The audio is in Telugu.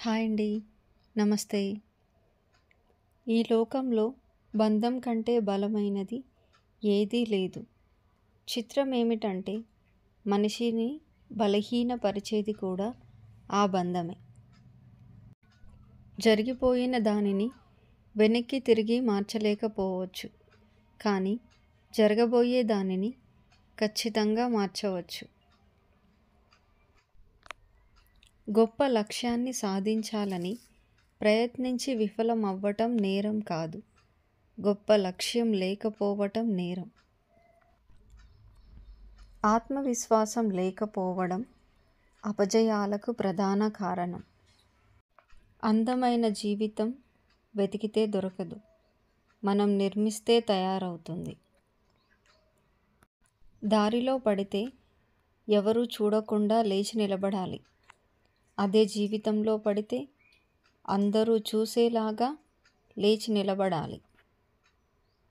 హాయ్ అండి. నమస్తే. ఈ లోకంలో బంధం కంటే బలమైనది ఏదీ లేదు. చిత్రం ఏమిటంటే మనిషిని బలహీనపరిచేది కూడా ఆ బంధమే. జరిగిపోయిన దానిని వెనక్కి తిరిగి మార్చలేకపోవచ్చు, కానీ జరగబోయే దానిని ఖచ్చితంగా మార్చవచ్చు. గొప్ప లక్ష్యాన్ని సాధించాలని ప్రయత్నించి విఫలమవ్వటం నేరం కాదు, గొప్ప లక్ష్యం లేకపోవటం నేరం. ఆత్మవిశ్వాసం లేకపోవడం అపజయాలకు ప్రధాన కారణం. అందమైన జీవితం వెతికితే దొరకదు, మనం నిర్మిస్తే తయారవుతుంది. దారిలో పడితే ఎవరూ చూడకుండా లేచి నిలబడాలి. అదే జీవితంలో పడితే అందరూ చూసేలాగా లేచి నిలబడాలి.